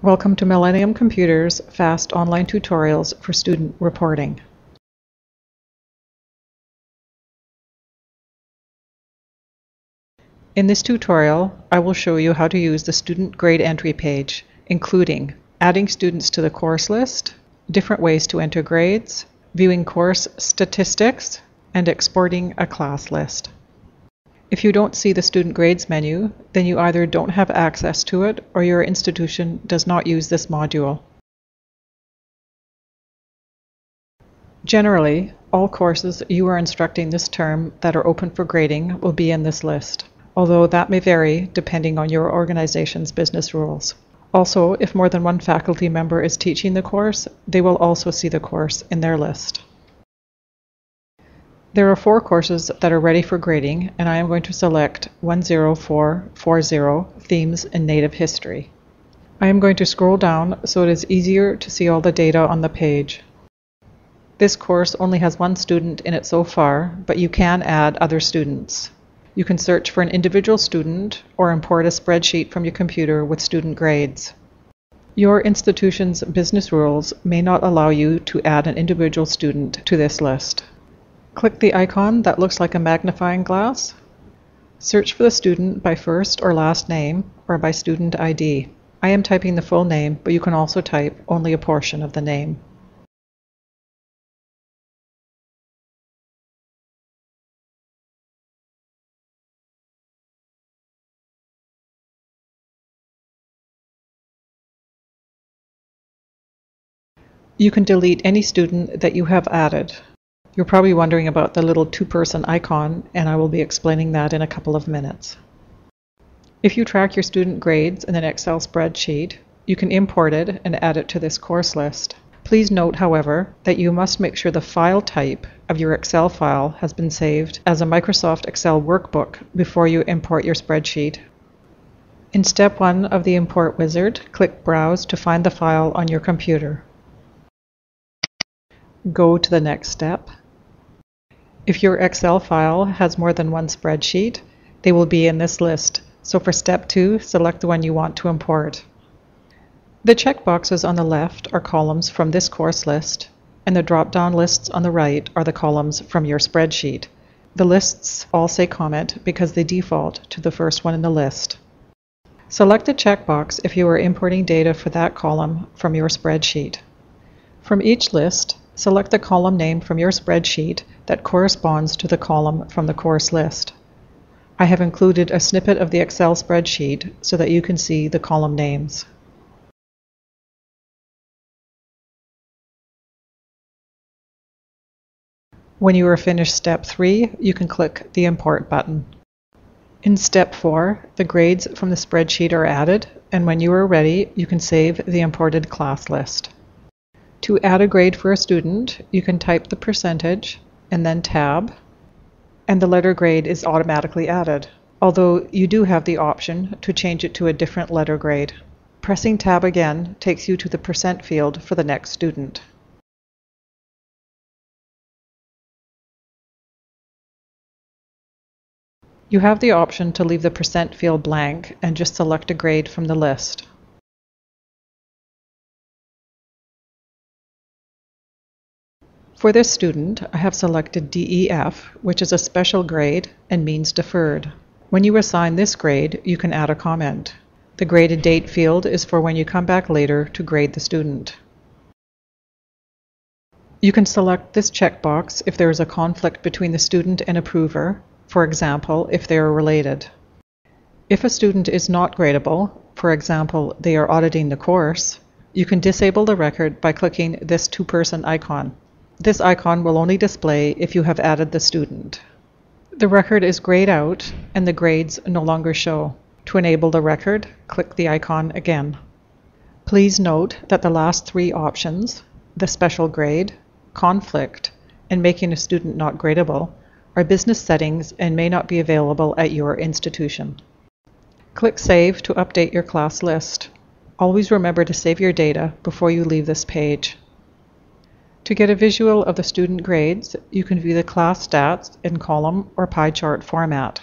Welcome to Millennium Computer's fast online tutorials for student reporting. In this tutorial, I will show you how to use the student grade entry page, including adding students to the course list, different ways to enter grades, viewing course statistics, and exporting a class list. If you don't see the student grades menu, then you either don't have access to it or your institution does not use this module. Generally, all courses you are instructing this term that are open for grading will be in this list, although that may vary depending on your organization's business rules. Also, if more than one faculty member is teaching the course, they will also see the course in their list. There are 4 courses that are ready for grading, and I am going to select 10440 Themes in Native History. I am going to scroll down so it is easier to see all the data on the page. This course only has 1 student in it so far, but you can add other students. You can search for an individual student or import a spreadsheet from your computer with student grades. Your institution's business rules may not allow you to add an individual student to this list. Click the icon that looks like a magnifying glass. Search for the student by first or last name or by student ID. I am typing the full name, but you can also type only a portion of the name. You can delete any student that you have added. You're probably wondering about the little 2-person icon, and I will be explaining that in a couple of minutes. If you track your student grades in an Excel spreadsheet, you can import it and add it to this course list. Please note, however, that you must make sure the file type of your Excel file has been saved as a Microsoft Excel workbook before you import your spreadsheet. In step 1 of the import wizard, click Browse to find the file on your computer. Go to the next step. If your Excel file has more than 1 spreadsheet, they will be in this list. So for step 2, select the one you want to import. The checkboxes on the left are columns from this course list, and the drop-down lists on the right are the columns from your spreadsheet. The lists all say comment because they default to the first one in the list. Select a checkbox if you are importing data for that column from your spreadsheet. From each list, select the column name from your spreadsheet that corresponds to the column from the course list. I have included a snippet of the Excel spreadsheet so that you can see the column names. When you are finished step 3, you can click the Import button. In step 4, the grades from the spreadsheet are added, and when you are ready, you can save the imported class list. To add a grade for a student, you can type the percentage and then tab, and the letter grade is automatically added, although you do have the option to change it to a different letter grade. Pressing tab again takes you to the percent field for the next student. You have the option to leave the percent field blank and just select a grade from the list. For this student, I have selected DEF, which is a special grade and means deferred. When you assign this grade, you can add a comment. The graded date field is for when you come back later to grade the student. You can select this checkbox if there is a conflict between the student and approver, for example, if they are related. If a student is not gradable, for example, they are auditing the course, you can disable the record by clicking this 2-person icon. This icon will only display if you have added the student. The record is grayed out and the grades no longer show. To enable the record, click the icon again. Please note that the last 3 options, the special grade, conflict, and making a student not gradable, are business settings and may not be available at your institution. Click Save to update your class list. Always remember to save your data before you leave this page. To get a visual of the student grades, you can view the class stats in column or pie chart format.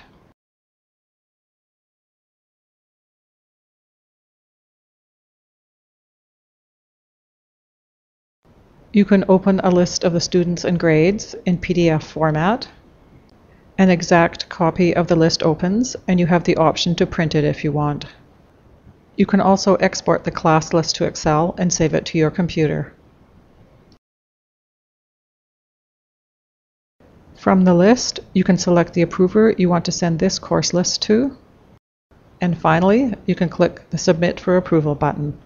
You can open a list of the students and grades in PDF format. An exact copy of the list opens, and you have the option to print it if you want. You can also export the class list to Excel and save it to your computer. From the list, you can select the approver you want to send this course list to. And finally, you can click the Submit for Approval button.